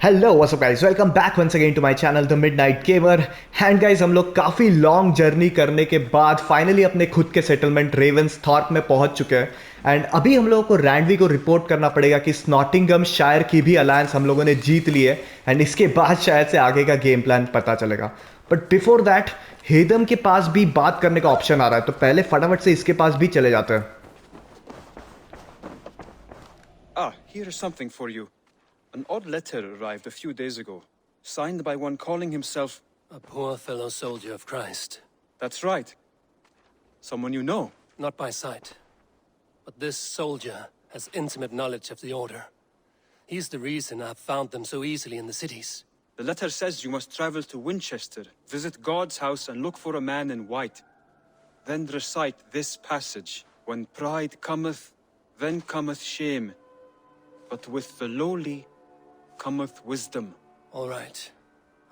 Hello what's up guys, welcome back once again to my channel the midnight gamer. And guys, हम लोग काफ़ी long journey करने के बाद फाइनली अपने खुद के सेटलमेंट रेवेंस थॉर्प में पहुंच चुके हैं। एंड अभी हम लोगों को रैंडवी को रिपोर्ट करना पड़ेगा कि स्नॉटिंगम शायर की भी अलायंस हम लोगों ने जीत ली है। एंड इसके बाद शायद से आगे का गेम प्लान पता चलेगा। बट बिफोर दैट हेदम के पास भी बात करने का ऑप्शन आ रहा है, तो पहले फटाफट से इसके पास भी चले जाते हैं। Ah, here is something for you. An odd letter arrived a few days ago, signed by one calling himself... A poor fellow soldier of Christ. That's right. Someone you know. Not by sight. But this soldier has intimate knowledge of the Order. He's the reason I've found them so easily in the cities. The letter says you must travel to Winchester, visit God's house and look for a man in white. Then recite this passage. When pride cometh, then cometh shame. But with the lowly cometh wisdom. All right.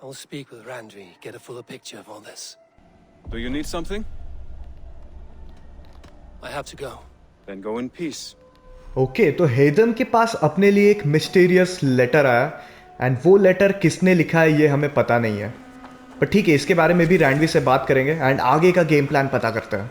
I will speak with Randvi, get a fuller picture of all this. Do you need something? I have to go. Then go in peace. Okay तो हेदम के पास अपने लिए एक mysterious letter आया। And वो letter किसने लिखा है ये हमें पता नहीं है। पर ठीक है, इसके बारे में भी रैंडवी से बात करेंगे एंड आगे का गेम प्लान पता करते हैं।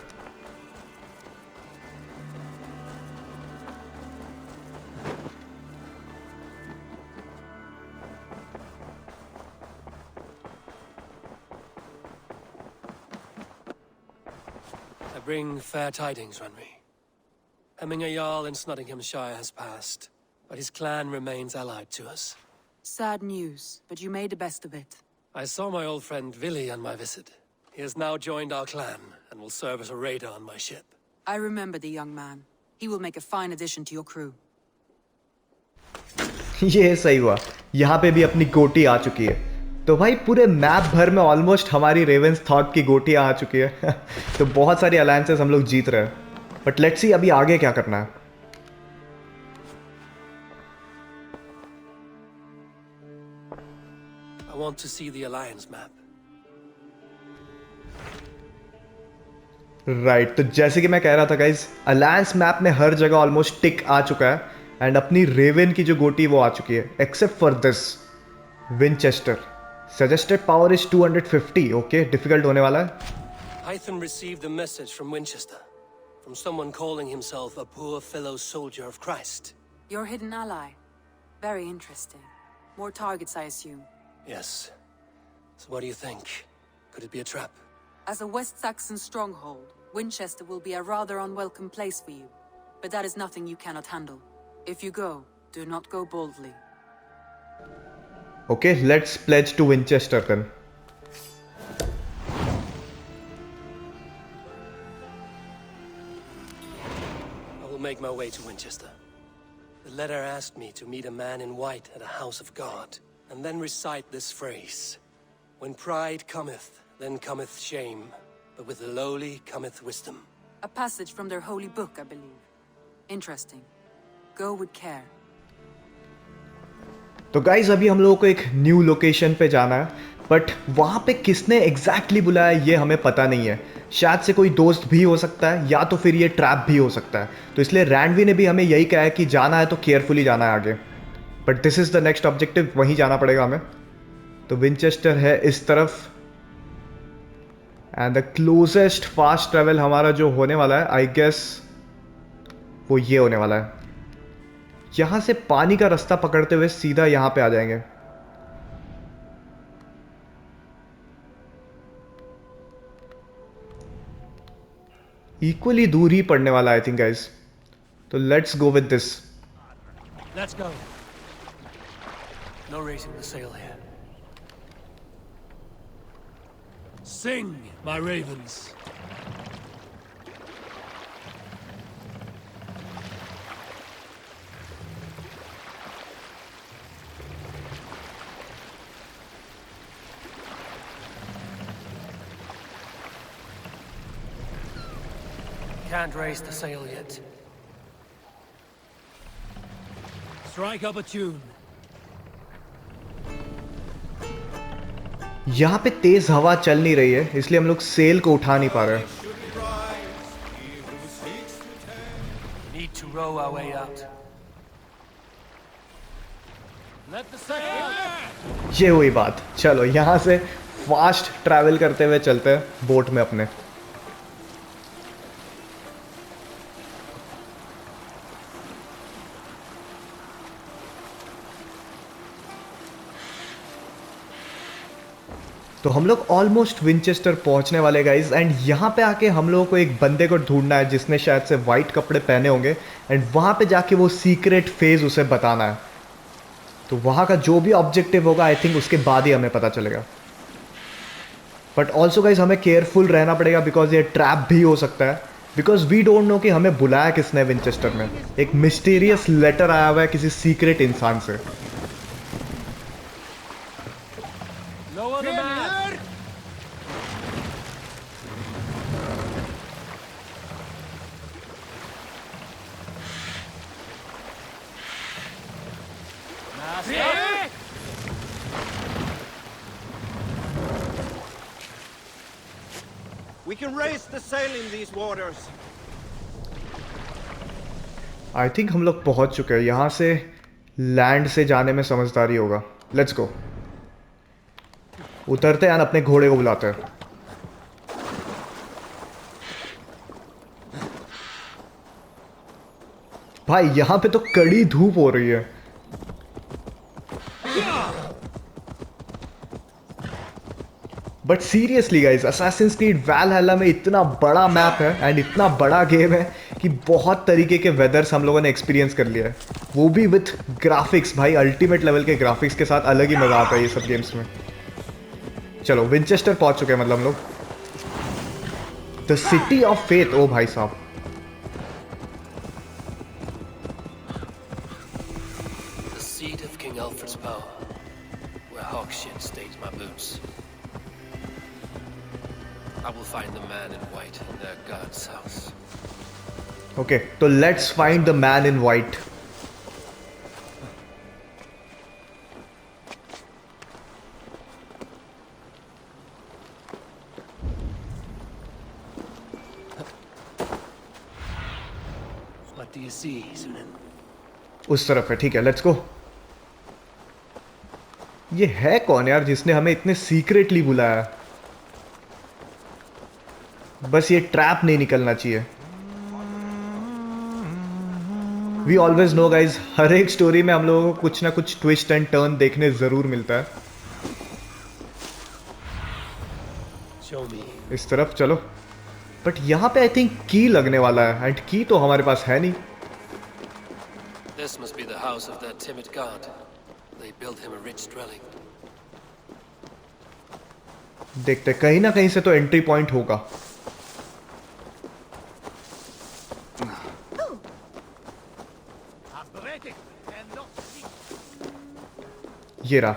I bring fair tidings, Randvi. Hemminger Jarl in Nottinghamshire has passed, but his clan remains allied to us. Sad news, but you made the best of it. I saw my old friend Willi on my visit. He has now joined our clan and will serve as a raider on my ship. I remember the young man. He will make a fine addition to your crew. ये सही हुआ, यहाँ पे भी अपनी गोटी आ चुकी है। तो भाई पूरे मैप भर में ऑलमोस्ट हमारी रेवेंस थॉट की गोटियाँ आ चुकी है। तो बहुत सारी अलायंसेस हम लोग जीत रहे हैं। बट लेट्स सी अभी आगे क्या करना है। I want to see the alliance map. Right तो जैसे कि मैं कह रहा था गाइज, अलायंस मैप में हर जगह ऑलमोस्ट टिक आ चुका है। एंड अपनी रेवेन की जो गोटी वो आ चुकी है, except for this Winchester. Suggested power is 250। Okay, difficult होने वाला है। Hytham received a message from Winchester, from someone calling himself a poor fellow soldier of Christ. Your hidden ally. Very interesting. More targets, I assume. Yes. So what do you think? Could it be a trap? As a West Saxon stronghold, Winchester will be a rather unwelcome place for you. But that is nothing you cannot handle. If you go, do not go boldly. Okay, let's pledge to Winchester then. I will make my way to Winchester. The letter asked me to meet a man in white at a house of God, and then recite this phrase. When pride cometh, then cometh shame, but with the lowly cometh wisdom. A passage from their holy book, I believe. Interesting. Go with care. तो guys अभी हम लोगों को एक new location पे जाना है, but वहाँ पे किसने एग्जैक्टली बुलाया ये हमें पता नहीं है। शायद से कोई दोस्त भी हो सकता है या तो फिर ये ट्रैप भी हो सकता है। तो इसलिए रैंडवी ने भी हमें यही कहा है कि जाना है तो केयरफुली जाना है आगे। But this is the next objective, वहीं जाना पड़ेगा हमें। तो विंचेस्टर है इस तरफ and the closest fast travel हमारा जो होने वाला है, आई गेस वो ये होने वाला है। यहां से पानी का रास्ता पकड़ते हुए सीधा यहां पे आ जाएंगे। इक्वली दूर ही पड़ने वाला आई थिंक गाइस। तो let's go with this. Let's go. No raising the sail here. Sing, my ravens. Can't raise the sail yet. Strike up a tune. यहां पे तेज हवा चल नहीं रही है, इसलिए हम लोग सेल को उठा नहीं पा रहे। Need to row our way out. ये हुई बात। चलो यहाँ से फास्ट ट्रैवल करते हुए चलते हैं बोट में अपने। तो हम लोग ऑलमोस्ट विंचेस्टर पहुंचने वाले गाइज, एंड यहाँ पे आके हम लोगों को एक बंदे को ढूंढना है जिसने शायद से वाइट कपड़े पहने होंगे, एंड वहाँ पे जाके वो सीक्रेट फेज उसे बताना है। तो वहाँ का जो भी ऑब्जेक्टिव होगा आई थिंक उसके बाद ही हमें पता चलेगा। बट ऑल्सो गाइज हमें केयरफुल रहना पड़ेगा बिकॉज ये ट्रैप भी हो सकता है, बिकॉज वी डोंट नो कि हमें बुलाया किसने विंचेस्टर में। एक मिस्टीरियस लेटर आया हुआ है किसी सीक्रेट इंसान से। We can raise the sail in these waters. I think हम लोग पहुंच चुके हैं। यहाँ से लैंड से जाने में समझदारी होगा। Let's go. उतरते हैं, अपने घोड़े को बुलाते हैं। भाई यहाँ पे तो कड़ी धूप हो रही है। But seriously guys, Assassin's Creed Valhalla में इतना बड़ा मैप है एंड इतना बड़ा गेम है कि बहुत तरीके के वेदर्स हम लोगों ने एक्सपीरियंस कर लिया है, वो भी विथ ग्राफिक्स। भाई अल्टीमेट लेवल के ग्राफिक्स के साथ अलग ही मजा आता है ये सब गेम्स में। चलो विंचेस्टर पहुंच चुके हैं, मतलब हम लोग द सिटी ऑफ फेथ। ओ भाई साहब, The seat of King Alfred's power, where Hawkshin staked my boots. I will find the man in white in their god's house. Okay तो let's find the man in white. What do you see, Sunan? उस तरफ है, ठीक है, let's go. ये है कौन यार जिसने हमें इतने सीक्रेटली बुलाया? बस ये ट्रैप नहीं निकलना चाहिए। वी ऑलवेज नो गाइज, हर एक स्टोरी में हम लोगों को कुछ ना कुछ ट्विस्ट एंड टर्न देखने जरूर मिलता है। Show me. इस तरफ चलो। बट यहाँ पे आई थिंक की लगने वाला है, एंड की तो हमारे पास है नहीं। This must be the house of that timid god. They built him a rich dwelling. देखते, कहीं ना कहीं से तो एंट्री पॉइंट होगा। ये रहा।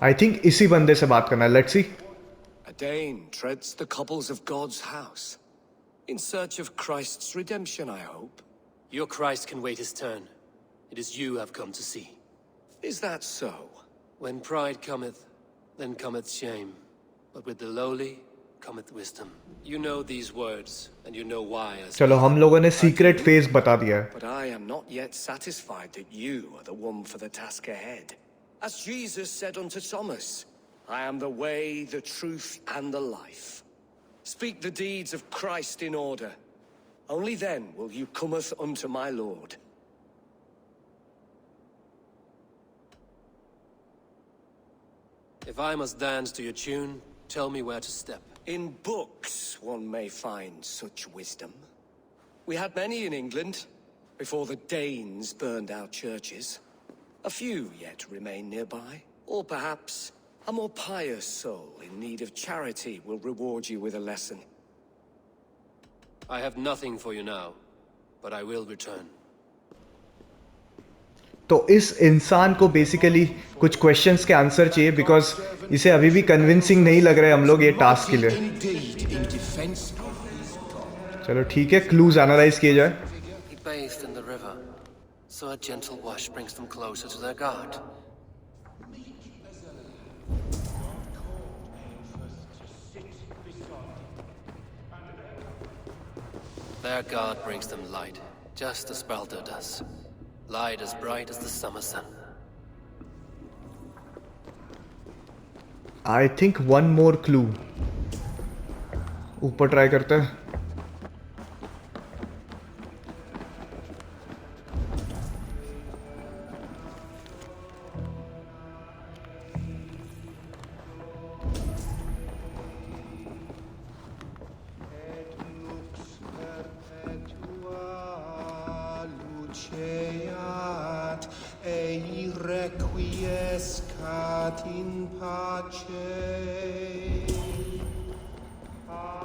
आई थिंक इसी बंदे से बात करना है। Let's see. A Dane treads the cobbles of God's house. In search of Christ's redemption, I hope. Your Christ can wait his turn. It is you I've come to see. Is that so? When pride cometh, then cometh shame. But with the lowly cometh wisdom. You know these words, and you know why. चलो हम लोगों ने secret phase बता दिया है। But I am not yet satisfied that you are the one for the task ahead. As Jesus said unto Thomas, I am the way, the truth, and the life. Speak the deeds of Christ in order. Only then will you cometh unto my Lord. If I must dance to your tune, tell me where to step. In books one may find such wisdom. We had many in England, before the Danes burned our churches. A few yet remain nearby. Or perhaps a more pious soul in need of charity will reward you with a lesson. I have nothing for you now, but I will return. तो इस इंसान को basically कुछ questions के answer चाहिए, because इसे अभी भी कन्विंसिंग नहीं लग रहे हम लोग ये टास्क के लिए। चलो ठीक है, क्लूज एनालाइज किए जाए। He bathed in the river, so a gentle wash brings them closer to their God. Their god brings them light, just as Baldur does. Light as bright as the summer sun. I think one more clue. ऊपर try करते हैं. Requiescat in pace. Amen.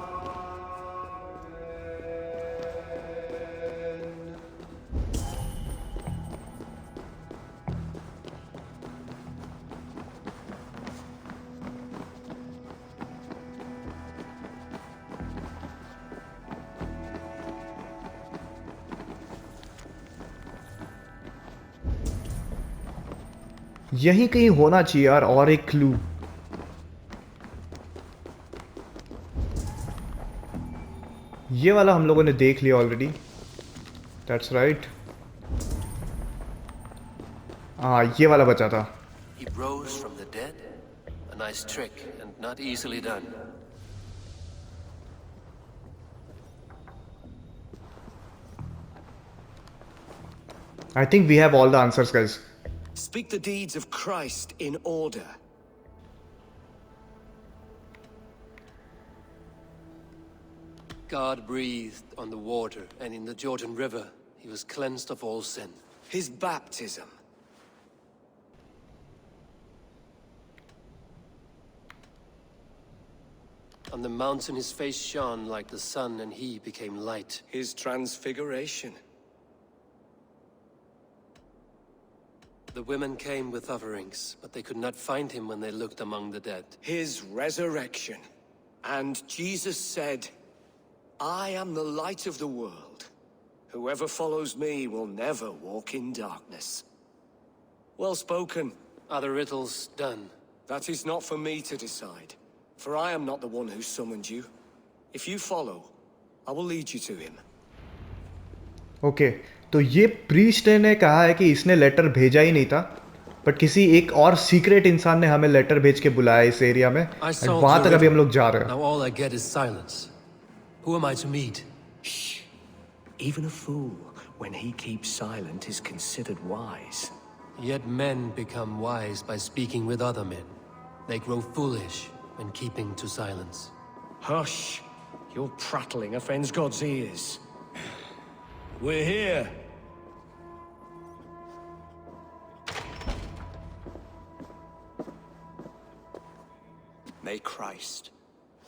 यहीं कहीं होना चाहिए यार और एक क्लू. ये वाला हम लोगों ने देख लिया ऑलरेडी. That's right. हाँ ये वाला बचा था. He rose from the dead? A nice trick, and not easily done. I think we have all the answers, guys. Speak the deeds of Christ in order. God breathed on the water, and in the Jordan River, he was cleansed of all sin. His baptism. On the mountain his face shone like the sun, and he became light. His transfiguration. The women came with offerings, but they could not find him when they looked among the dead. His resurrection. And Jesus said, I am the light of the world. Whoever follows me will never walk in darkness. Well spoken. Are the riddles done? That is not for me to decide. For I am not the one who summoned you. If you follow, I will lead you to him. Okay तो ये priest ने कहा है कि इसने letter भेजा ही नहीं था, बट किसी एक और सीक्रेट इंसान ने हमें लेटर भेज के बुलाया इस एरिया में. वहां तक अभी हम लोग जा रहे हैं. Now all I get is silence. Who am I to meet? Shh. Even a fool, when he keeps silent, is considered wise. Yet men become wise by speaking with other men. They grow foolish when keeping to silence. Hush! Your prattling offends God's ears. We're here. May Christ,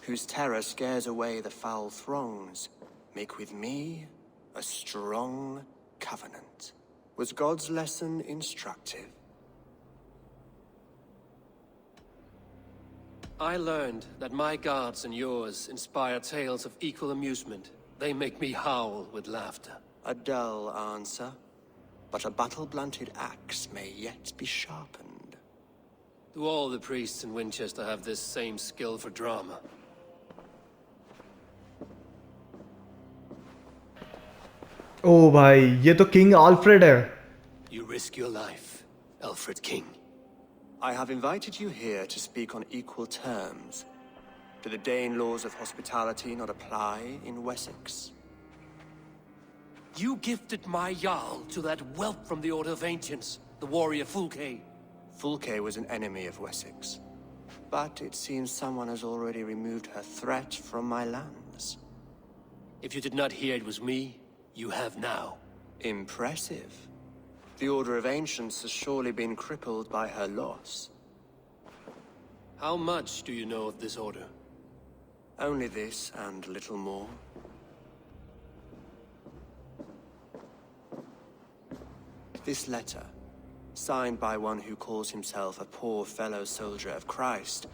whose terror scares away the foul throngs, make with me a strong covenant. Was God's lesson instructive? I learned that my gods and yours inspire tales of equal amusement. They make me howl with laughter. A dull answer, but a battle-blunted axe may yet be sharpened. Do all the priests in Winchester have this same skill for drama? ओ भाई ये तो king Alfred है. You risk your life, Alfred King. I have invited you here to speak on equal terms. Do the Dane laws of hospitality not apply in Wessex? You gifted my Jarl to that whelp from the Order of Ancients, the warrior Fulke. Fulke was an enemy of Wessex. But it seems someone has already removed her threat from my lands. If you did not hear it was me, you have now. Impressive. The Order of Ancients has surely been crippled by her loss. How much do you know of this order? Only this and little more. This letter, signed by one who calls himself a poor fellow soldier of Christ,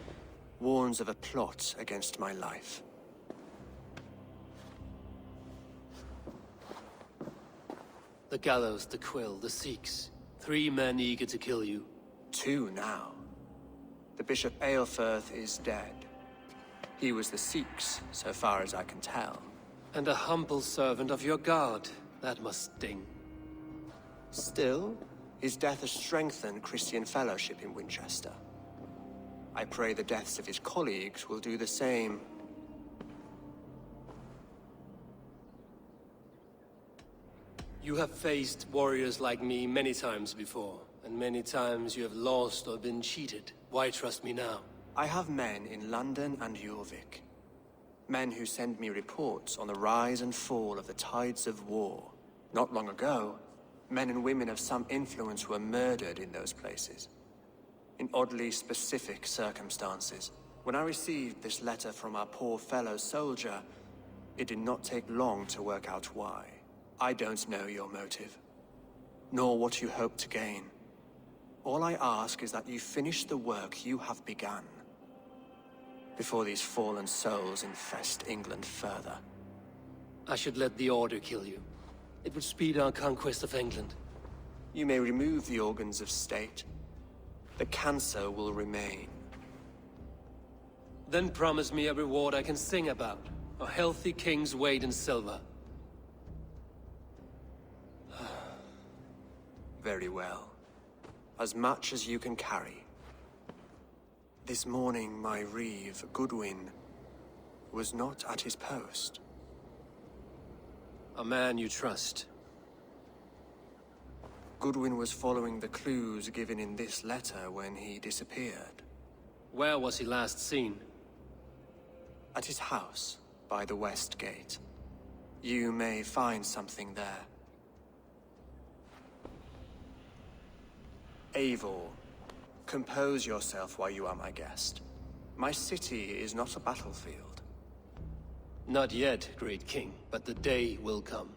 warns of a plot against my life. The gallows, the quill, the Sikhs. 3 men eager to kill you. 2 now. The Bishop Aelfirth is dead. He was the Sikhs, so far as I can tell. And a humble servant of your guard. That must sting. Still, his death has strengthened Christian fellowship in Winchester. I pray the deaths of his colleagues will do the same. You have faced warriors like me many times before, and many times you have lost or been cheated. Why trust me now? I have men in London and Jorvik. Men who send me reports on the rise and fall of the tides of war. Not long ago, men and women of some influence were murdered in those places. In oddly specific circumstances. When I received this letter from our poor fellow soldier, it did not take long to work out why. I don't know your motive, nor what you hope to gain. All I ask is that you finish the work you have begun, before these fallen souls infest England further. I should let the Order kill you. It would speed our conquest of England. You may remove the organs of state. The cancer will remain. Then promise me a reward I can sing about. A healthy king's weight in silver. Very well. As much as you can carry. This morning, my reeve, Goodwin, was not at his post. A man you trust. Goodwin was following the clues given in this letter when he disappeared. Where was he last seen? At his house, by the west gate. You may find something there. Eivor, compose yourself while you are my guest. My city is not a battlefield. Not yet, great king, but the day will come.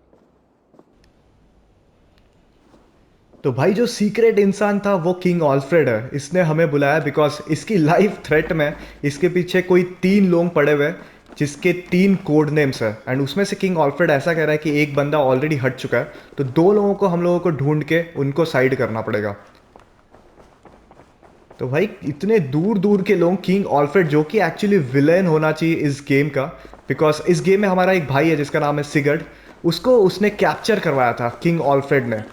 तो भाई जो secret इंसान था वो king Alfred है. इसने हमें बुलाया बिकॉज इसकी लाइफ थ्रेट में इसके पीछे कोई 3 लोग पड़े हुए जिसके 3 कोड नेम्स है. एंड उसमें से किंग ऑल्फ्रेड ऐसा कह रहा है कि एक बंदा ऑलरेडी हट चुका है, तो 2 लोगों को हम लोगों को ढूंढ के उनको साइड करना पड़ेगा. तो भाई इतने दूर दूर के लोग, किंग ऑल्फ्रेड जो कि एक्चुअली विलेन होना चाहिए इस गेम का, बिकॉज इस गेम में हमारा एक भाई है जिसका नाम है सिगर्ड. उसको उसने कैप्चर करवाया था किंग ऑल्फ्रेड ने.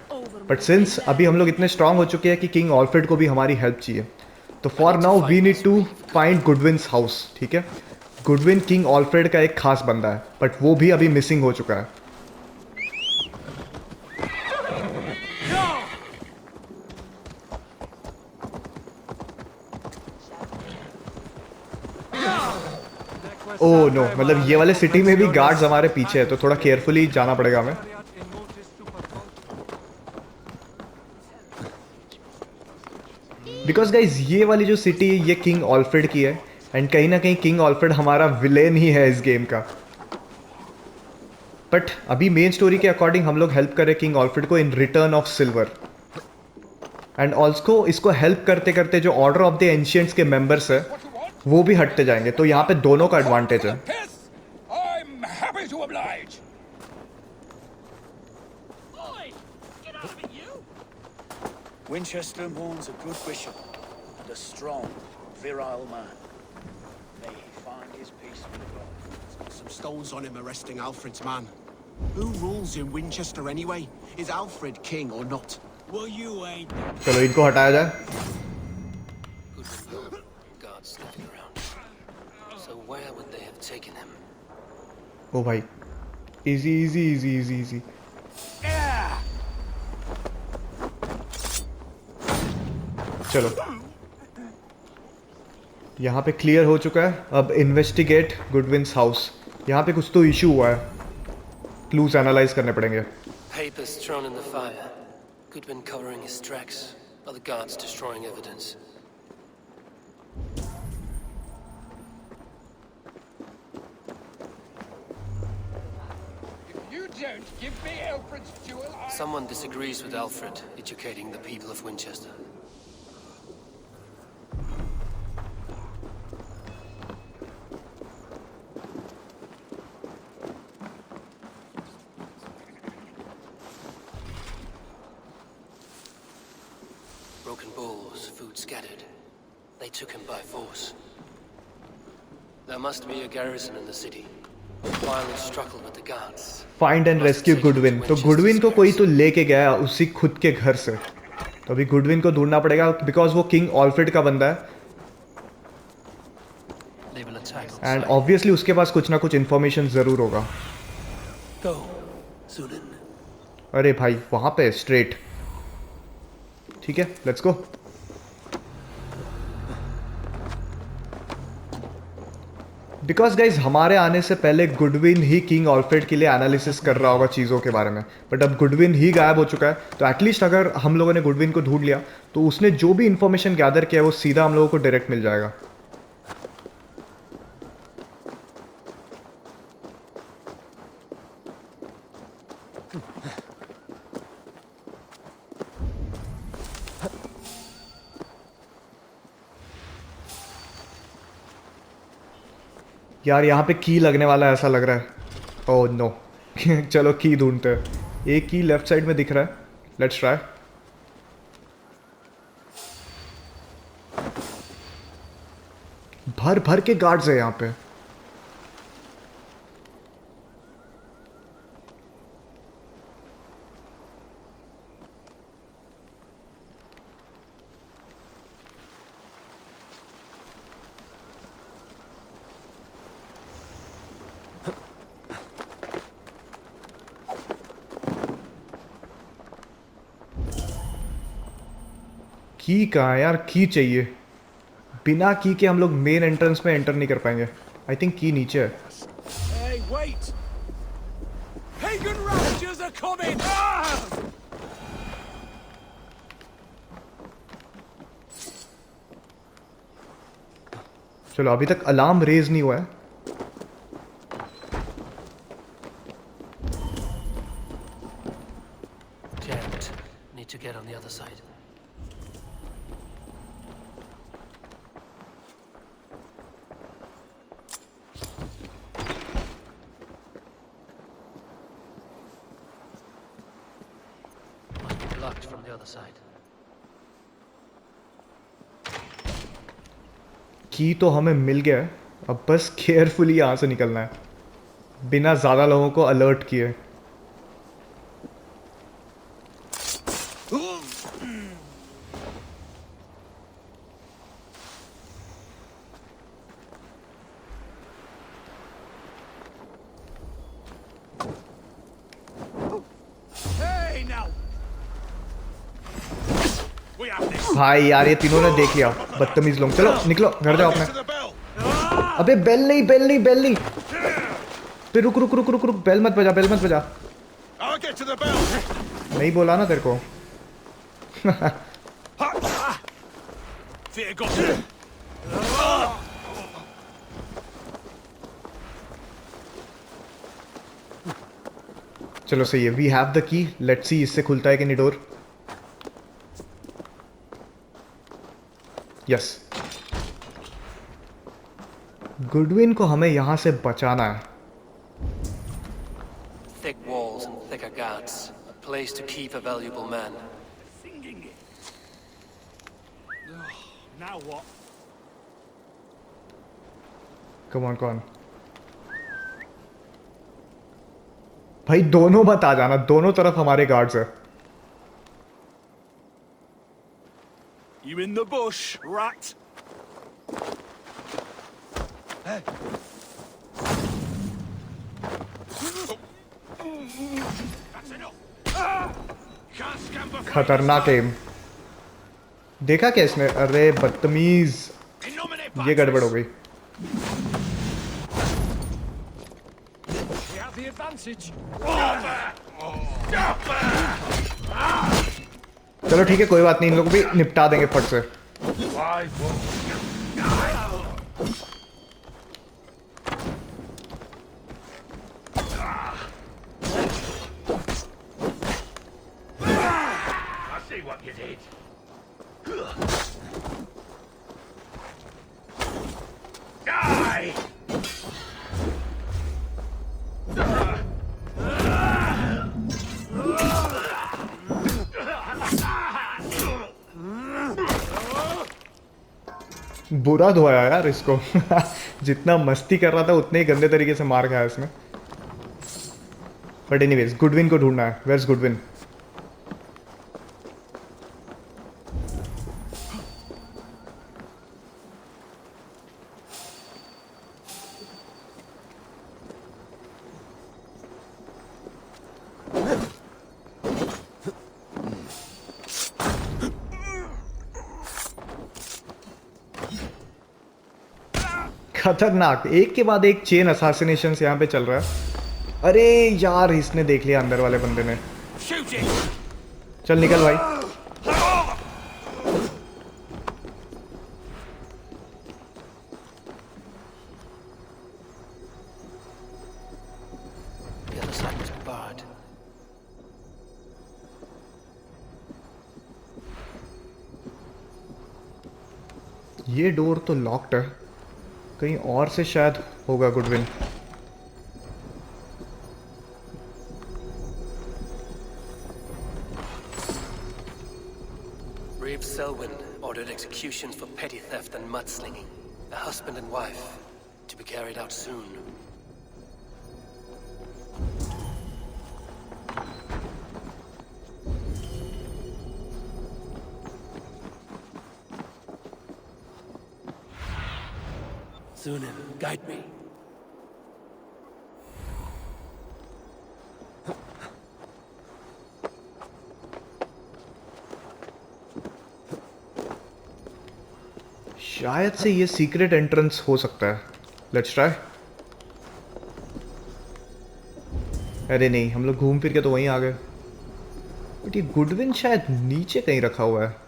बट सिंस अभी हम लोग इतने स्ट्रांग हो चुके हैं कि किंग ऑल्फ्रेड को भी हमारी हेल्प चाहिए. तो for now we need to find Goodwin's house. ठीक है, गुडविन किंग ऑल्फ्रेड का एक खास बंदा है, बट वो भी अभी मिसिंग हो चुका है. ओह नो, मतलब ये वाले सिटी में भी गार्ड्स हमारे पीछे है, तो थोड़ा केयरफुली जाना पड़ेगा हमें. बिकॉज गाइज ये वाली जो सिटी ये किंग ऑल्फ्रेड की है, एंड कहीं ना कहीं किंग ऑल्फ्रेड हमारा विलेन ही है इस गेम का. बट अभी मेन स्टोरी के अकॉर्डिंग हम लोग हेल्प करें किंग ऑल्फ्रेड को in return of silver. And also इसको हेल्प करते करते जो ऑर्डर ऑफ द एंशियंट्स के मेंबर्स है वो भी हटते जाएंगे, तो यहाँ पे दोनों का एडवांटेज है. Winchester mourns a good bishop and a strong, virile man. May he find his peace with God. Some stones on him arresting Alfred's man. Who rules in Winchester anyway? Is Alfred king or not? Well, you ain't. चलो इनको हटाया जाए. Guards sniffing around. So where would they have taken him? ओ भाई, easy easy easy easy easy. चलो यहाँ पे clear हो चुका है. अब इन्वेस्टिगेट गुडविन्स हाउस. यहाँ पे कुछ तो इशू हुआ है, क्लूज एनालाइज करने पड़ेंगे. Papers thrown in the fire. Goodwin covering his tracks. Other guards destroying evidence. If you don't give me Alfred's jewel, Someone disagrees with Alfred, educating the people of Winchester. Broken bowls, food scattered. They took him by force. There must be a garrison in the city. Finally struggled with the guards. Find and rescue Goodwin. तो Goodwin को कोई तो लेके गया उसी खुद के घर से, तो अभी गुडविन को ढूंढना पड़ेगा बिकॉज वो किंग ऑल्फ्रेड का बंदा है They will attack on and sight. Obviously उसके पास कुछ ना कुछ इन्फॉर्मेशन जरूर होगा। Go, Zulin. अरे भाई वहां पे स्ट्रेट, ठीक है लेट्स गो। बिकॉज गाइज हमारे आने से पहले गुडविन ही किंग ऑल्फ्रेड के लिए एनालिसिस कर रहा होगा चीज़ों के बारे में, बट अब गुडविन ही गायब हो चुका है, तो एटलीस्ट अगर हम लोगों ने गुडविन को ढूंढ लिया तो उसने जो भी इंफॉर्मेशन गैदर किया है वो सीधा हम लोगों को डायरेक्ट मिल जाएगा। यार यहाँ पे की लगने वाला है ऐसा लग रहा है। ओह नो चलो की ढूंढते हैं। एक की लेफ्ट साइड में दिख रहा है, लेट्स ट्राई। भर भर के गार्ड्स है यहाँ पे। की कहाँ है यार? की चाहिए। बिना की के हम लोग मेन एंट्रेंस में एंटर नहीं कर पाएंगे। आई थिंक की नीचे है। Hey, wait! Pagan ravagers are coming! Ah! चलो अभी तक अलार्म रेज नहीं हुआ है। Can't. Need to get on the other side. Must be blocked from the other side. की तो हमें मिल गया है, अब बस केयरफुली यहाँ से निकलना है बिना ज़्यादा लोगों को अलर्ट किए। Hey, now! We have this! भाई यार ये तीनों ने देख लिया, बदतमीज लोग। चलो निकलो, घर जाओ अपने। To the bell! अबे बेल नहीं, बेल नहीं, बेल नहीं। पे रुक रुक रुक रुक रुक, बेल मत बजा, बेल मत बजा। I'll get to the bell! नहीं बोला ना तेरे को। Fear God! चलो सही है, we have the key. Let's see इससे खुलता है कि नहीं डोर। यस, गुडविन को हमें यहां से बचाना है। Thick walls and thicker guards. A place to keep a valuable man. Singing it. Now what? Come on कौन भाई, दोनों मत आ जाना, दोनों तरफ हमारे गार्ड्स है। You in the bush, rat? That's enough. Can't scamper. खतरनाक एम देखा क्या इसने? अरे बदतमीज, Innominate ये गड़बड़ हो गई। We have the advantage. चलो ठीक है, कोई बात नहीं, इन लोगों को भी निपटा देंगे फट से। I see what you did. Die! बुरा धोया यार इसको। जितना मस्ती कर रहा था उतने ही गंदे तरीके से मार खाया इसने। बट एनीवेज गुडविन को ढूंढना है। Where's Goodwin? खतरनाक, एक के बाद एक चेन असासिनेशन यहाँ पे चल रहा है। अरे यार इसने देख लिया अंदर वाले बंदे ने। चल निकल भाई। The other side was barred. ये डोर तो लॉक्ड है, कहीं और से शायद होगा Goodwin. Reeve Selwyn ordered executions for petty theft and mudslinging. A husband and wife, to be carried out soon. Zunin, guide me. शायद से ये सीक्रेट एंट्रेंस हो सकता है। Let's try. अरे नहीं, हम लोग घूम फिर के तो वहीं आ गए। बट ये गुडविन शायद नीचे कहीं रखा हुआ है।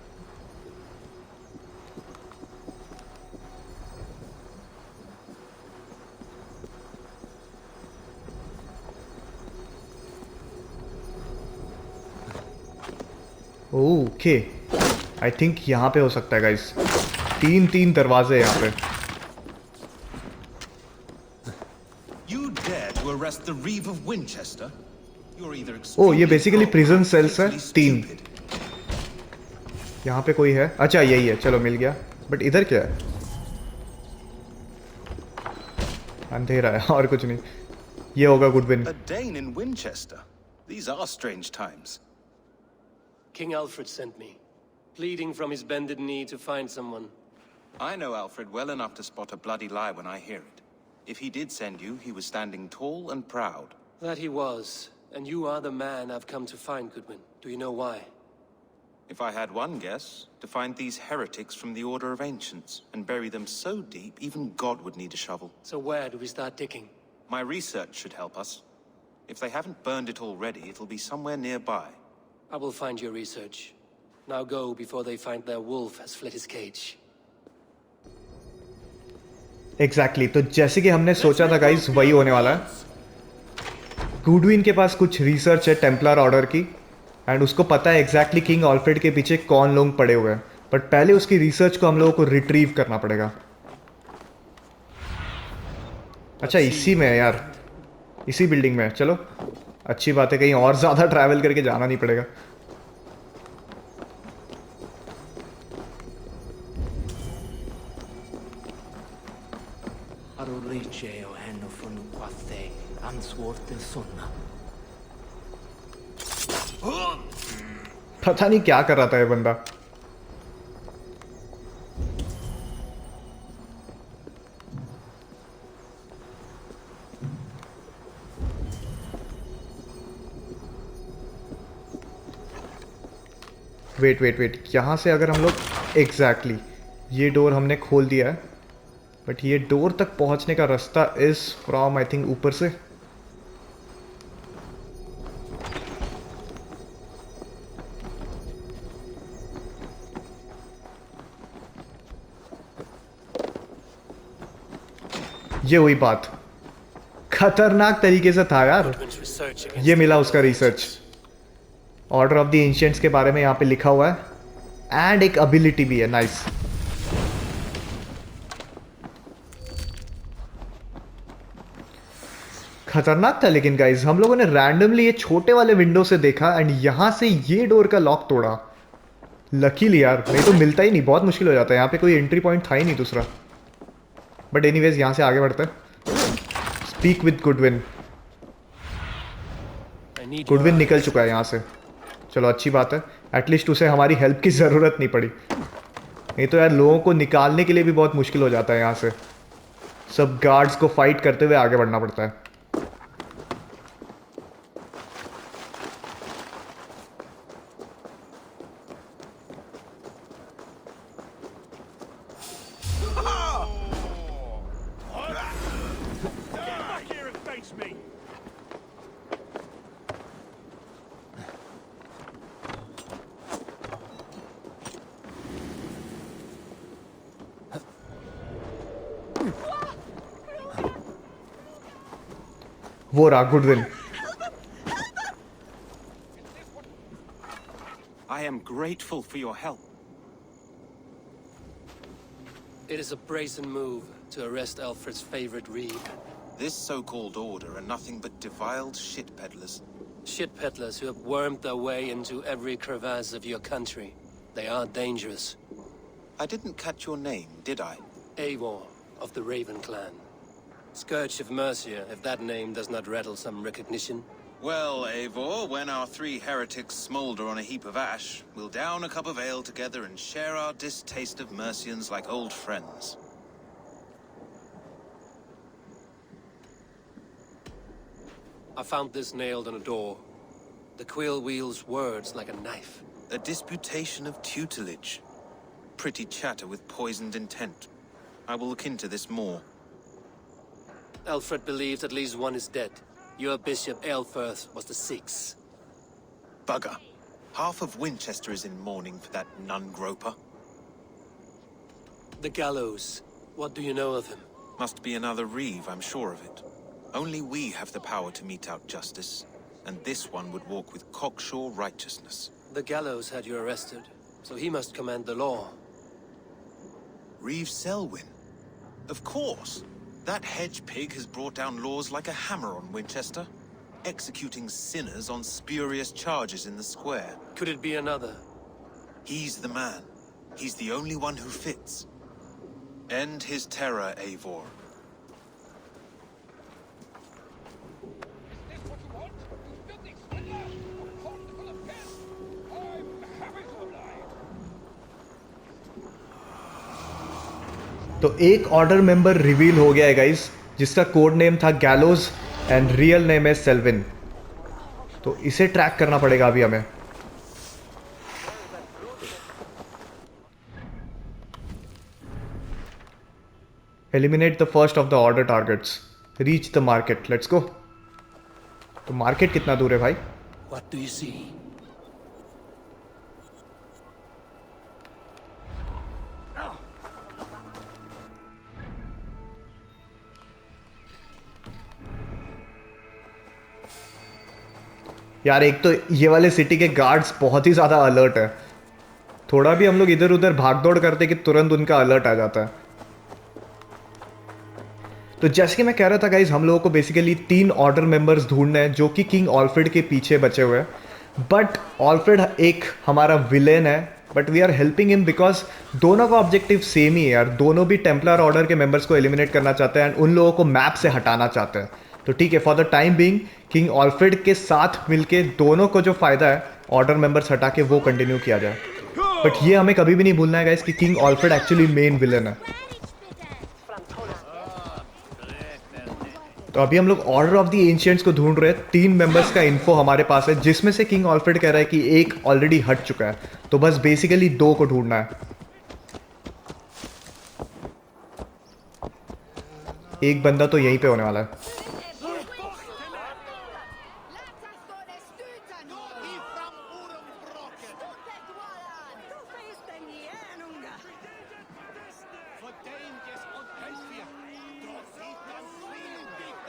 ओके, आई थिंक यहाँ पे हो सकता है गाइस। तीन दरवाजे यहाँ पे। You dare to arrest the Reeve of Winchester? You're either ओ ये बेसिकली प्रिजन सेल्स है, तीन। stupid. यहाँ पे कोई है? अच्छा यही है, चलो मिल गया। बट इधर क्या है? अंधेरा है और कुछ नहीं। ये होगा Goodwin. A Dane in Winchester. These are strange times. King Alfred sent me, pleading from his bended knee to find someone. I know Alfred well enough to spot a bloody lie when I hear it. If he did send you, he was standing tall and proud. That he was, and you are the man I've come to find, Goodwin. Do you know why? If I had one guess, to find these heretics from the Order of Ancients and bury them so deep, even God would need a shovel. So where do we start digging? My research should help us. If they haven't burned it already, it'll be somewhere nearby. I will find your research. Now go before they find their wolf has fled his cage. Exactly तो जैसे कि हमने सोचा था guys, वही होने वाला है। गुडविन के पास कुछ रिसर्च है टेम्पलर ऑर्डर की, एंड उसको पता है एग्जैक्टली किंग ऑल्फ्रेड के पीछे कौन लोग पड़े हुए हैं। बट पहले उसकी रिसर्च को हम लोगों को रिट्रीव करना पड़ेगा। अच्छा इसी में है यार, इसी बिल्डिंग में है। चलो अच्छी बात है, कहीं और ज़्यादा ट्रैवल करके जाना नहीं पड़ेगा। पता नहीं क्या कर रहा था ये बंदा। वेट, यहाँ से अगर हम लोग एग्जैक्टली ये डोर हमने खोल दिया है, बट ये डोर तक पहुंचने का रास्ता इज फ्रॉम आई थिंक ऊपर से। ये हुई बात, खतरनाक तरीके से था यार। ये मिला उसका research, order of the ancients के बारे में यहाँ पे लिखा हुआ है, एंड एक एबिलिटी भी है। नाइस। खतरनाक था लेकिन गाइज, हम लोगों ने रैंडमली ये छोटे वाले विंडो से देखा एंड यहां से ये डोर का लॉक तोड़ा। लकीली यार, नहीं तो मिलता ही नहीं, बहुत मुश्किल हो जाता है। यहाँ पे कोई एंट्री पॉइंट था ही नहीं दूसरा। बट एनीवेज यहाँ से आगे बढ़ते हैं। Speak with Goodwin. I need your Goodwin निकल eyes. चुका है यहाँ से। चलो अच्छी बात है, एटलीस्ट उसे हमारी हेल्प की ज़रूरत नहीं पड़ी। नहीं तो यार लोगों को निकालने के लिए भी बहुत मुश्किल हो जाता है यहाँ से। सब गार्ड्स को फाइट करते हुए आगे बढ़ना पड़ता है। वो रहा Goodwin. I am grateful for your help. It is a brazen move to arrest Alfred's favorite reeve. This so-called order are nothing but defiled shit peddlers. Shit peddlers who have wormed their way into every crevasse of your country. They are dangerous. I didn't catch your name, did I? Eivor of the Raven clan. Scourge of Mercia, if that name does not rattle some recognition. Well, Eivor, when our three heretics smolder on a heap of ash, we'll down a cup of ale together and share our distaste of Mercians like old friends. I found this nailed on a door. The quill wields words like a knife. A disputation of tutelage. Pretty chatter with poisoned intent. I will look into this more. Alfred believes at least one is dead. Your Bishop Aelfirth was the sixth. Bugger. Half of Winchester is in mourning for that nun-groper. The gallows. What do you know of him? Must be another reeve, I'm sure of it. Only we have the power to mete out justice, and this one would walk with cocksure righteousness. The gallows had you arrested, so he must command the law. Reeve Selwyn? Of course! That hedge pig has brought down laws like a hammer on Winchester, executing sinners on spurious charges in the square. Could it be another? He's the man. He's the only one who fits. End his terror, Eivor. तो एक order member reveal हो गया है guys, जिसका code name था गैलोज and real name है Selvin. तो इसे ट्रैक करना पड़ेगा अभी हमें। Eliminate the first of the order targets, reach the market, let's go. तो मार्केट कितना दूर है भाई? What do you see? यार एक तो ये वाले सिटी के गार्ड्स बहुत ही ज़्यादा अलर्ट है। थोड़ा भी हम लोग इधर उधर भाग दौड़ करते कि तुरंत उनका अलर्ट आ जाता है। तो जैसे कि मैं कह रहा था गाइज, हम लोगों को बेसिकली 3 ऑर्डर मेंबर्स ढूंढने हैं जो कि किंग ऑल्फ्रेड के पीछे बचे हुए हैं। बट ऑल्फ्रेड एक हमारा विलेन है, but we are helping him because दोनों का ऑब्जेक्टिव सेम ही है यार। दोनों भी टेम्पलर ऑर्डर के मेंबर्स को एलिमिनेट करना चाहते हैं एंड उन लोगों को मैप से हटाना चाहते हैं। तो ठीक है, for the time being King Alfred के साथ मिलके दोनों को जो फायदा है ऑर्डर मेंबर्स हटा के वो कंटिन्यू किया जाए। बट ये हमें कभी भी नहीं भूलना है गाइस कि king Alfred actually main villain है। तो अभी हम लोग ऑर्डर ऑफ द एंशिएंट्स को ढूंढ रहे हैं। 3 मेंबर्स का इन्फो हमारे पास है, जिसमें से किंग ऑल्फ्रेड कह रहा है कि एक ऑलरेडी हट चुका है। तो बस बेसिकली 2 को ढूंढना है। एक बंदा तो यहीं पे होने वाला है।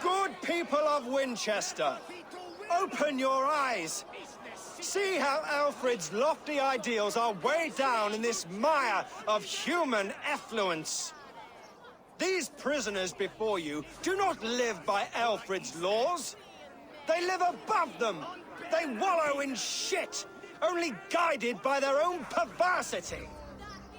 Good people of Winchester, open your eyes. See how Alfred's lofty ideals are weighed down in this mire of human effluence. These prisoners before you do not live by Alfred's laws. They live above them. They wallow in shit. only guided by their own perversity.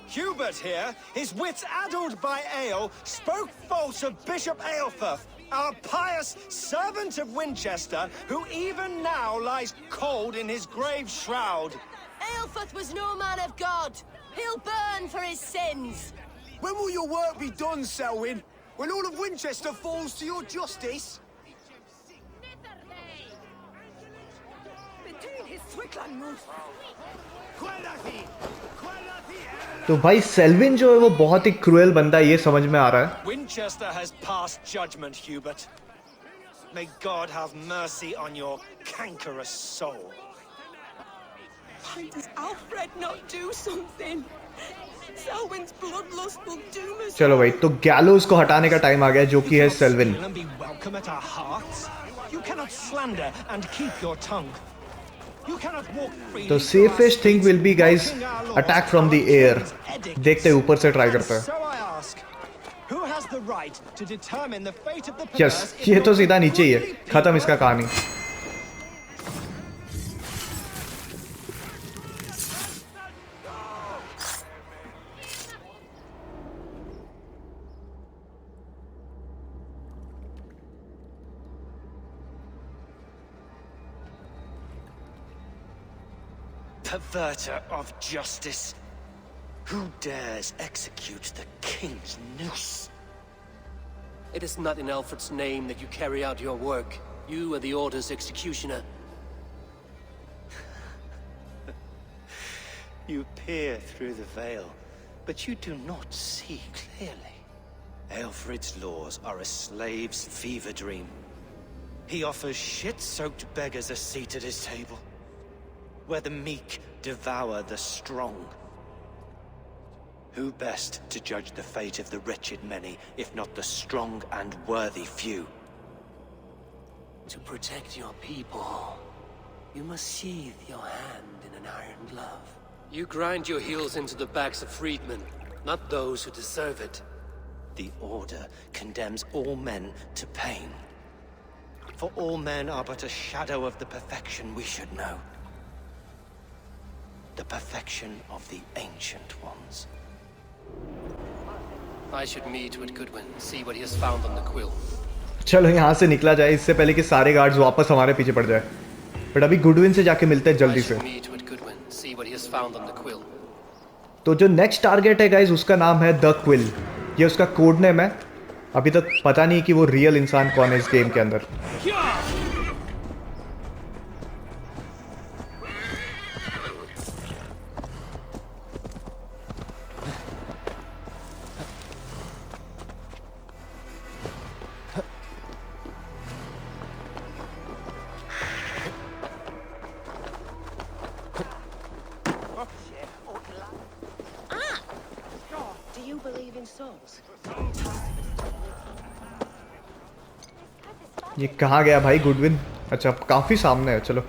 Hubert here, his wits addled by ale, spoke false of Bishop Aelfirth, our pious servant of Winchester, who even now lies cold in his grave shroud. Aelfirth was no man of God. He'll burn for his sins. When will your work be done, Selwyn? When all of Winchester falls to your justice? तो भाई Selvin जो है वो बहुत ही cruel बंदा, ये समझ में आ रहा है. Winchester has passed judgment, Hubert. May God have mercy on your cankerous soul. Why does Alfred not do something? Selwyn's bloodlust will doom us. चलो भाई, तो गैलोस को हटाने का टाइम आ गया, जो कि है Selvin. Be welcome at our hearts. You cannot slander and keep your tongue. You cannot walk freely. तो safest thing will be guys attack from the air. देखते हैं ऊपर से ट्राई करते हैं. So I ask, who has the right to determine the fate of the yes, perverse? ये तो सीधा नीचे ही है. खत्म इसका कहानी. Perverter of justice. Who dares execute the king's noose? It is not in Alfred's name that you carry out your work. You are the Order's executioner. You peer through the veil, but you do not see clearly. Aelfred's laws are a slave's fever dream. He offers shit-soaked beggars a seat at his table, where the meek devour the strong. Who best to judge the fate of the wretched many, if not the strong and worthy few? To protect your people, you must sheathe your hand in an iron glove. You grind your heels into the backs of freedmen, not those who deserve it. The Order condemns all men to pain. For all men are but a shadow of the perfection we should know. The perfection of the Ancient Ones. I should meet with Goodwin, see what he has found on the quill. चलो यहाँ से निकला जाए इससे पहले कि सारे guards वापस हमारे पीछे पड़ जाए. बट अभी गुडविन से जाके मिलते हैं जल्दी से. तो जो नेक्स्ट टारगेट है गाइस, उसका नाम है द क्विल. ये उसका कोड नेम है. अभी तक पता नहीं कि वो रियल इंसान कौन है इस गेम के अंदर. ये कहाँ गया भाई गुडविन? अच्छा, काफी सामने है. चलो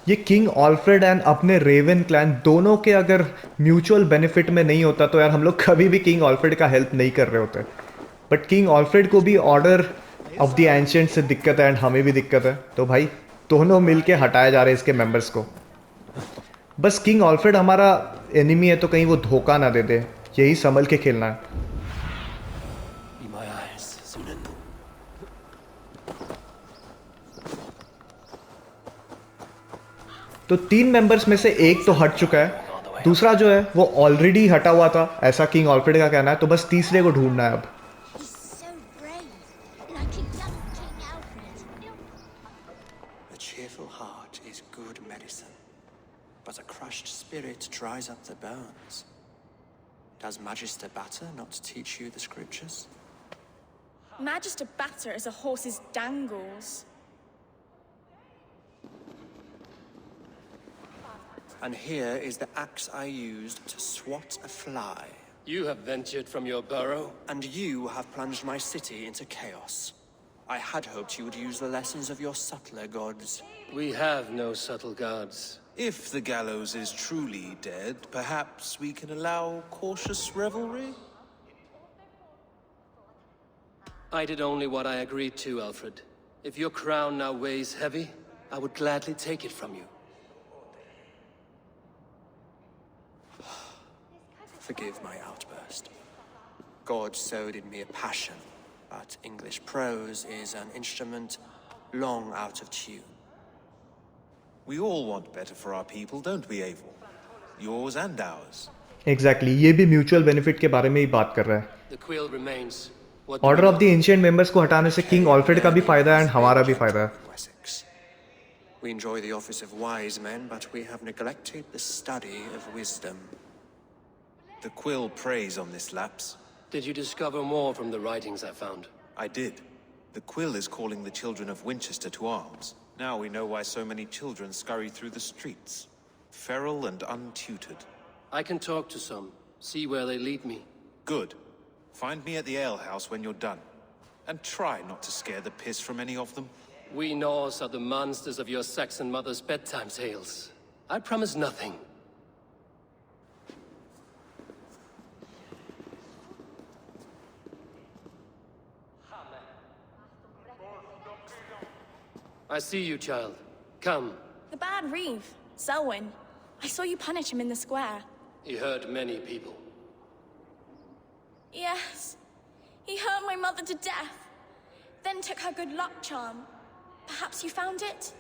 ये किंग ऑल्फ्रेड एंड अपने रेवन क्लैन दोनों के अगर म्यूचुअल बेनिफिट में नहीं होता तो यार हम लोग कभी भी किंग ऑल्फ्रेड का हेल्प नहीं कर रहे होते. बट किंग ऑल्फ्रेड को भी ऑर्डर ऑफ द एंशिएंट से दिक्कत है एंड हमें भी दिक्कत है. तो भाई दोनों मिलके हटाए जा रहे हैं इसके मेंबर्स को. बस किंग ऑल्फ्रेड हमारा एनिमी है तो कहीं वो धोखा ना दे दे. यही संभल के खेलना है. तो 3 मेंबर्स में से एक तो हट चुका है. दूसरा जो है वो ऑलरेडी हटा हुआ था, ऐसा किंग ऑल्फ्रेड का कहना है. तो बस तीसरे को ढूंढना है अब. A cheerful heart is good medicine, but a crushed spirit dries up the bones. Does Magister Batter not teach you the scriptures? Magister Batter is a horse's dangles. And here is the axe I used to swat a fly. You have ventured from your burrow. And you have plunged my city into chaos. I had hoped you would use the lessons of your subtler gods. We have no subtle gods. If the gallows is truly dead, perhaps we can allow cautious revelry? I did only what I agreed to, Alfred. If your crown now weighs heavy, I would gladly take it from you. Forgive my outburst. God sowed in me a passion, but English prose is an instrument long out of tune. We all want better for our people, don't we, Eivor? Yours and ours. Exactly, ये भी mutual benefit के बारे में ही बात कर रहा है. The quill remains. What do order we of the know? Ancient members को हटाने से किंग ऑल्फ्रेड का भी फायदा है एंड हमारा भी फायदा है. We enjoy the office of wise men, but we have neglected the study of wisdom. The quill preys on this lapse. Did you discover more from the writings I found? I did. The quill is calling the children of Winchester to arms. Now we know why so many children scurry through the streets, feral and untutored. I can talk to some, see where they lead me. Good. Find me at the alehouse when you're done. And try not to scare the piss from any of them. We Norse are the monsters of your Saxon mother's bedtime tales. I promise nothing. I see you, child. Come. The bad Reeve, Selwyn. I saw you punish him in the square. He hurt many people. Yes. He hurt my mother to death. Then took her good luck charm. Perhaps you found it?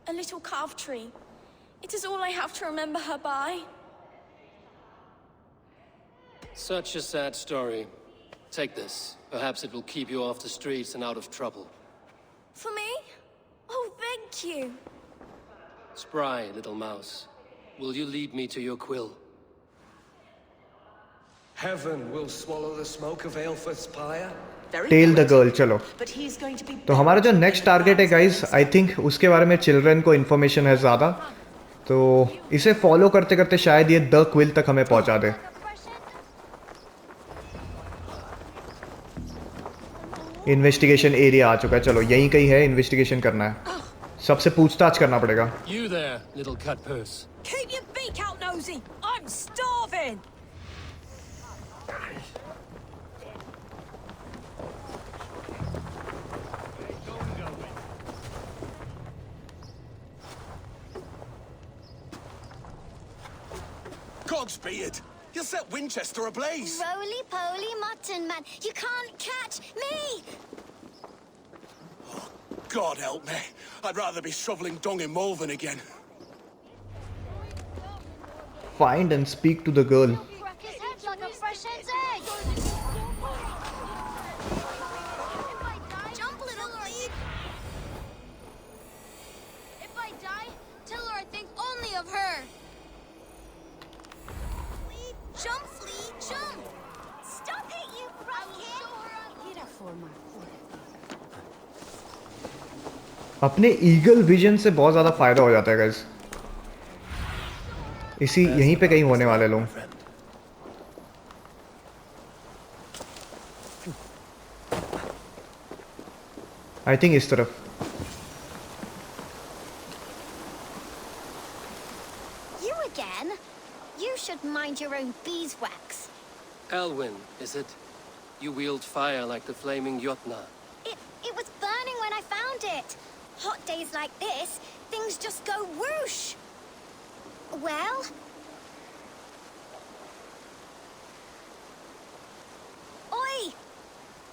A little carved tree. It is all I have to remember her by. Such a sad story. Take this. Perhaps it will keep you off the streets and out of trouble. For me? Oh, thank you. Spry, little mouse. Will you lead me to your quill? Heaven will swallow the smoke of Aelfred's pyre. Tell the girl. चलो, तो हमारा जो next target है guys, I think उसके बारे में children को information है ज़्यादा, तो इसे फॉलो करते करते शायद ये द क्विल तक हमें पहुंचा दे. इन्वेस्टिगेशन एरिया आ चुका है. चलो, यहीं कहीं है, इन्वेस्टिगेशन करना है. सबसे पूछताछ करना पड़ेगा. You there, little cut purse. Keep your beak out, nosy! I'm starving! Cogsbeard! You'll set Winchester ablaze! Roly-poly mutton man, you can't catch me! Oh, God help me. I'd rather be shoveling dung in Malvern again. Find and speak to the girl. Crack his head like a fresh head's egg! Jump, little Flea! If I die, tell her I think only of her! Jump, Flea, jump! Stop it, you brat! Get up for my अपने eagle vision से बहुत ज़्यादा फायदा हो जाता है guys. इसी यहीं पे कहीं होने वाले लोग. आई थिंक इस तरफ. You again? You should mind your own beeswax. Elwyn, is it? You wield fire like the flaming Jotnar. It was burning when I found it. Hot days like this, things just go whoosh. Well? Oi!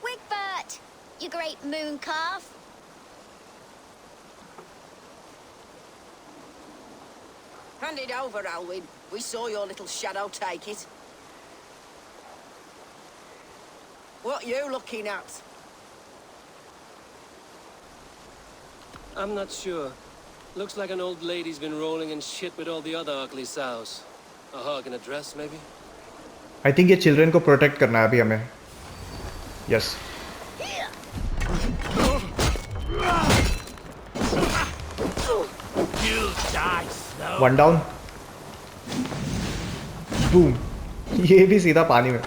Wigbert! You great moon calf. Hand it over, Alwyn. We saw your little shadow take it. What you looking at? I'm not sure. Looks like an old lady's been rolling in shit with all the other ugly sows. A hug and a dress, maybe? I think ये children को protect करना है अभी हमें. Yes. One down. Boom. ये भी सीधा पानी में.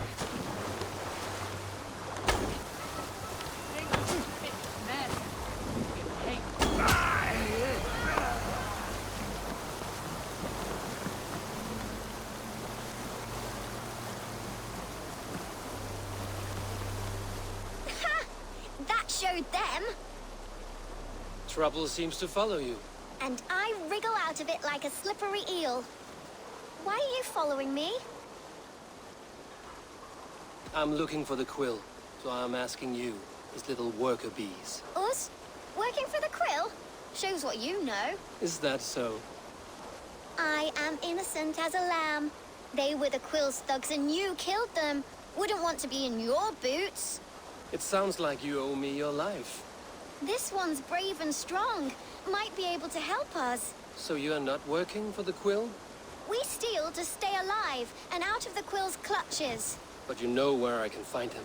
That showed them. Trouble seems to follow you. And I wriggle out of it like a slippery eel. Why are you following me? I'm looking for the quill, so I'm asking you, his little worker bees. Us? Working for the quill? Shows what you know. Is that so? I am innocent as a lamb. They were the quill's thugs and you killed them. Wouldn't want to be in your boots. It sounds like you owe me your life. This one's brave and strong. Might be able to help us. So you are not working for the quill? We steal to stay alive and out of the quill's clutches. But you know where I can find him.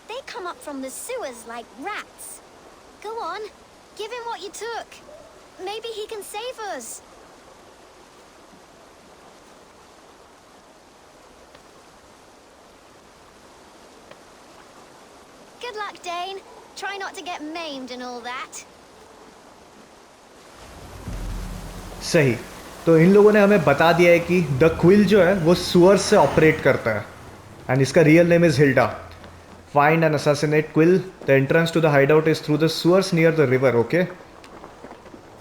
They come up from the sewers like rats. Go on, give him what you took. Maybe he can save us. Good luck, Dane. Try not to get maimed and all that. सही। तो इन लोगों ने हमें बता दिया है कि the quill जो है वो सुअर्स से ऑपरेट करता है एंड इसका real name is Hilda. Find and assassinate Quill. The entrance to the hideout is through the sewers near the river. Okay,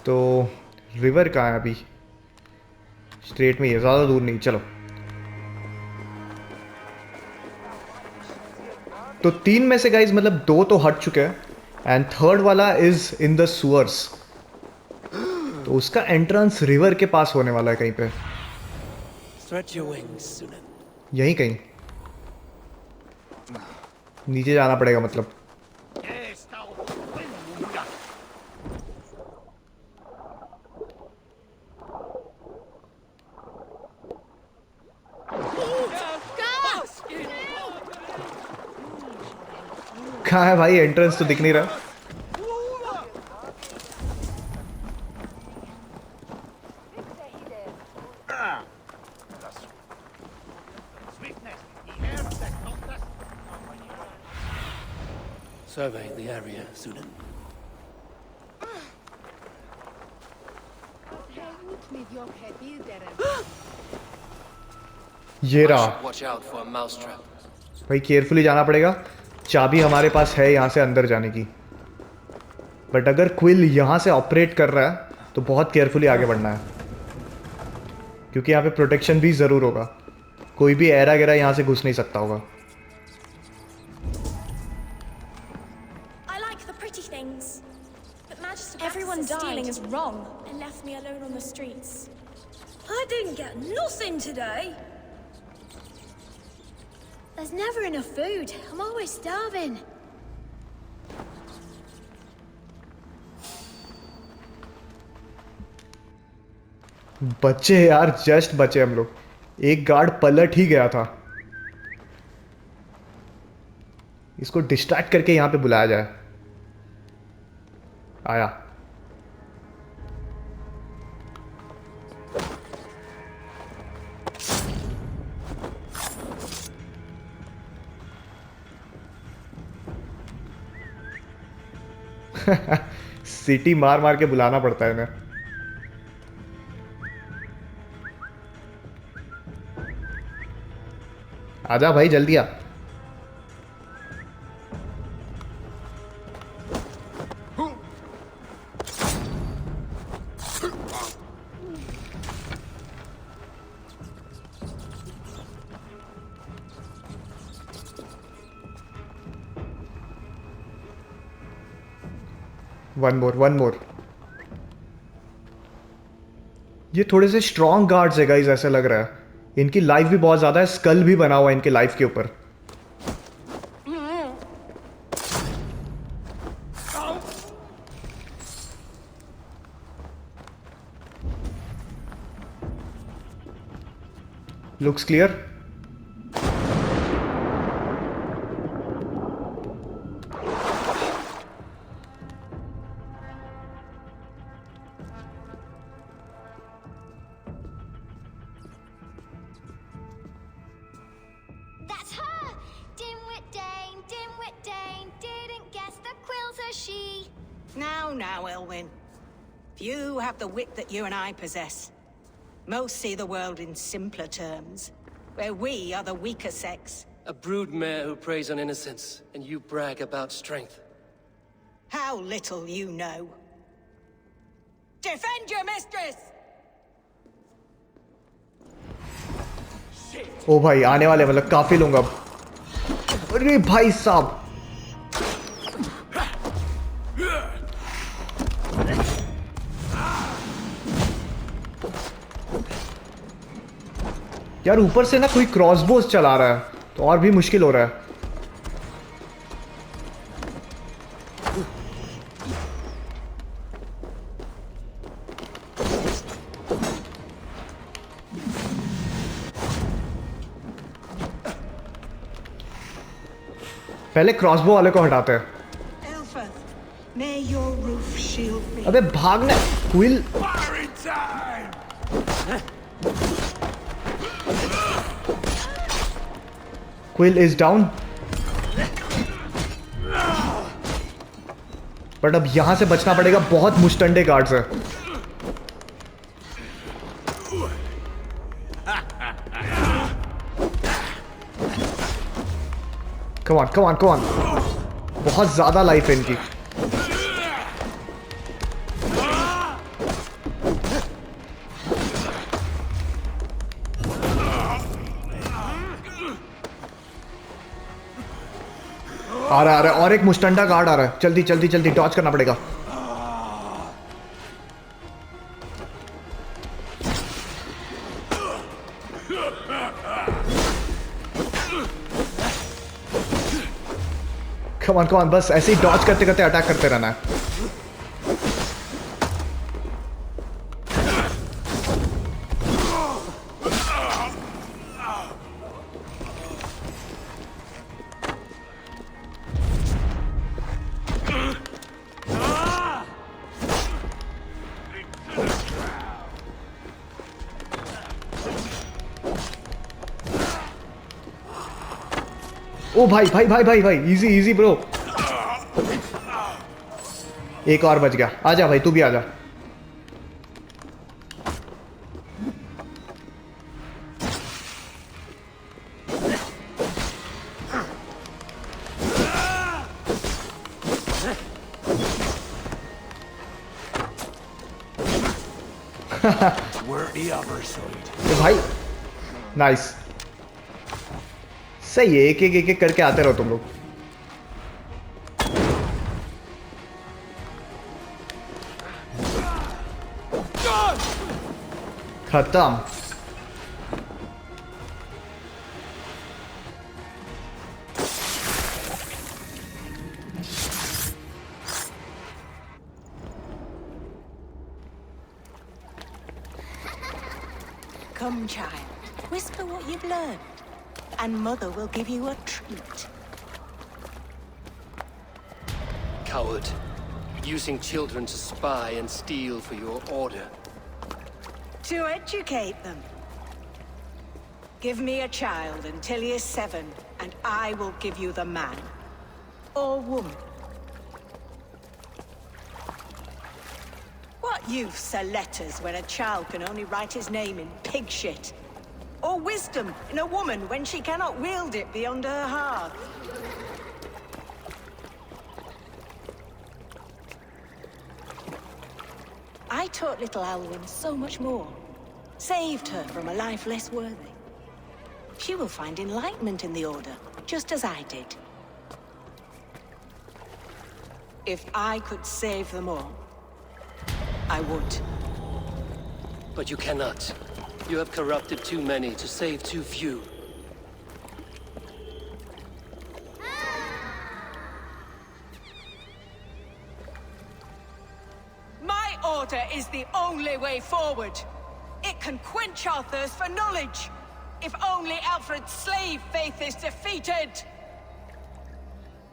तो रिवर कहाँ है अभी? स्ट्रेट में ही है, ज़्यादा दूर नहीं। चलो, तो 3 में से गाइज मतलब 2 तो हट चुके हैं एंड थर्ड वाला इज इन द सुअर्स। तो उसका एंट्रेंस रिवर के पास होने वाला है कहीं पे, यहीं कहीं नीचे जाना पड़ेगा मतलब। कहाँ है भाई? एंट्रेंस तो दिख नहीं रहा। Survey the area, Sunan. ये रहा Watch out for a mousetrap. भाई, केयरफुली जाना पड़ेगा। चाबी हमारे पास है यहाँ से अंदर जाने की, बट अगर क्विल यहाँ से ऑपरेट कर रहा है तो बहुत केयरफुली आगे बढ़ना है, क्योंकि यहाँ पे प्रोटेक्शन भी ज़रूर होगा। कोई भी एरा गेरा यहाँ से घुस नहीं सकता होगा। Everyone stealing is wrong and left me alone on the streets. I didn't get nothing today. There's never enough food. I'm always starving. बच्चे यार, जस्ट बचे हम लोग। एक गार्ड पलट ही गया था। इसको डिस्ट्रैक्ट करके यहाँ पे बुलाया जाए। आया। सिटी मार मार के बुलाना पड़ता है इन्हें। आजा भाई, जल्दी आ। One more. ये थोड़े से स्ट्रॉन्ग गार्ड्स है गाइस, ऐसा लग रहा है। इनकी लाइफ भी बहुत ज्यादा है, स्कल भी बना हुआ है इनके लाइफ के ऊपर। Looks clear. Now, Elwyn. Few have the wit that you and I possess. Most see the world in simpler terms, where we are the weaker sex. A broodmare who preys on innocence, and you brag about strength. How little you know. Defend your mistress! ओ भाई आने वाले मतलब काफी लोग अब। अरे भाई साहब, यार ऊपर से ना कोई क्रॉसबोस चला रहा है तो और भी मुश्किल हो रहा है। पहले क्रॉसबो वाले को हटाते हैं। May your roof shield me. अबे भागना quill. Quill is down. But अब यहां से बचना पड़ेगा, बहुत मुस्टंडे गार्ड्स है। Come on come on come on, बहुत ज्यादा लाइफ है इनकी। आ रहा है और एक मुस्टंडा गार्ड आ रहा है। जल्दी जल्दी जल्दी डॉज करना पड़ेगा। कम ऑन बस ऐसे ही डॉज करते करते अटैक करते रहना है। ओ भाई भाई भाई भाई भाई, इजी इजी ब्रो। एक और बच गया। आजा भाई, तू भी आजा। तो भाई नाइस, सही है। एक एक एक एक करके आते रहो तुम लोग। खत्म। Come, child. Whisper what you've learned, and Mother will give you a treat. Coward. Using children to spy and steal for your order. To educate them. Give me a child until he is 7, and I will give you the man. Or woman. What use are letters when a child can only write his name in pig shit? Or wisdom in a woman when she cannot wield it beyond her hearth? I taught little Alwyn so much more. Saved her from a life less worthy. She will find enlightenment in the Order, just as I did. If I could save them all, I would. But you cannot. You have corrupted too many to save too few. My order is the only way forward. It can quench our thirst for knowledge. If only Alfred's slave faith is defeated.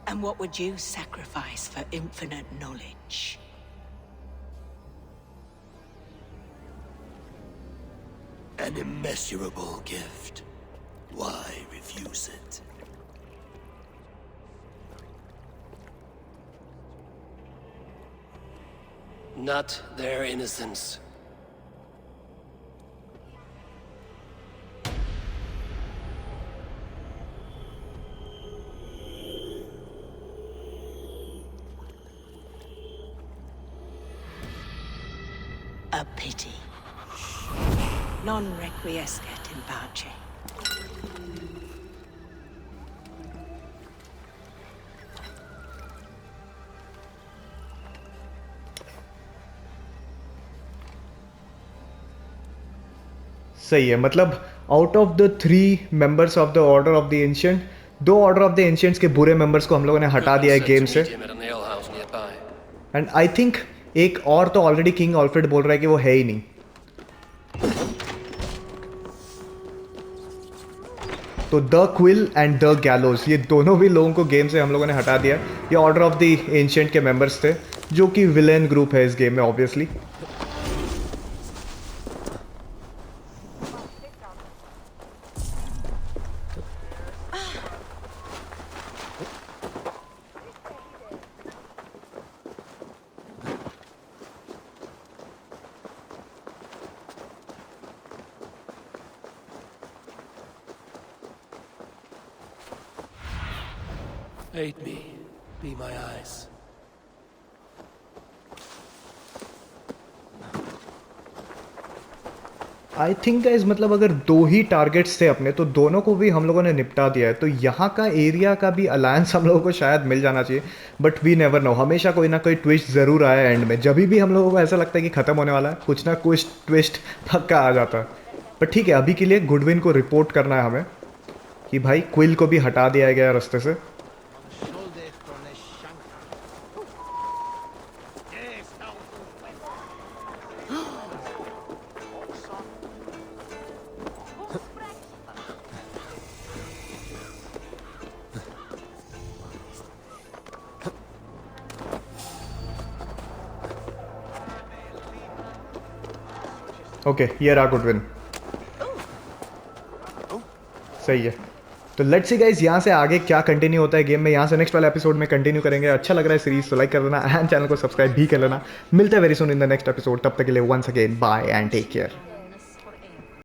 And what would you sacrifice for infinite knowledge? An immeasurable gift. Why refuse it? Not their innocence. A pity. Non requiescat in pace. सही है, मतलब out of the 3 members of the order of the ancient, 2 order of the ancients के बुरे members को हम लोगों ने हटा दिया है गेम से। एंड आई थिंक एक और तो ऑलरेडी किंग ऑल्फ्रेड बोल रहा है कि वो है ही नहीं। तो द क्विल एंड द गैलोज, ये दोनों भी लोगों को गेम से हम लोगों ने हटा दिया। ये ऑर्डर ऑफ द एंशिएंट के मेंबर्स थे, जो कि विलेन ग्रुप है इस गेम में obviously. Aid me. Be my eyes. I think guys, मतलब अगर 2 ही टारगेट्स थे अपने, तो दोनों को भी हम लोगों ने निपटा दिया है। तो यहाँ का एरिया का भी अलायंस हम लोगों को शायद मिल जाना चाहिए, बट वी नेवर नो। हमेशा कोई ना कोई ट्विस्ट ज़रूर आया एंड में। जब भी हम लोगों को ऐसा लगता है कि ख़त्म होने वाला है, कुछ ना कुछ ट्विस्ट पक्का आ जाता है। बट ठीक है, अभी के लिए गुडविन को रिपोर्ट करना है हमें कि भाई क्विल को भी हटा दिया गया रास्ते से। ओके, ये रहा गुडविन। सही है। तो लेट्स सी गाइस, यहाँ से आगे क्या कंटिन्यू होता है गेम में। यहाँ से नेक्स्ट वाले एपिसोड में कंटिन्यू करेंगे। अच्छा लग रहा है सीरीज तो लाइक कर देना एंड चैनल को सब्सक्राइब भी कर लेना। मिलते हैं very soon in the next episode. तब तक के लिए once again bye and take care.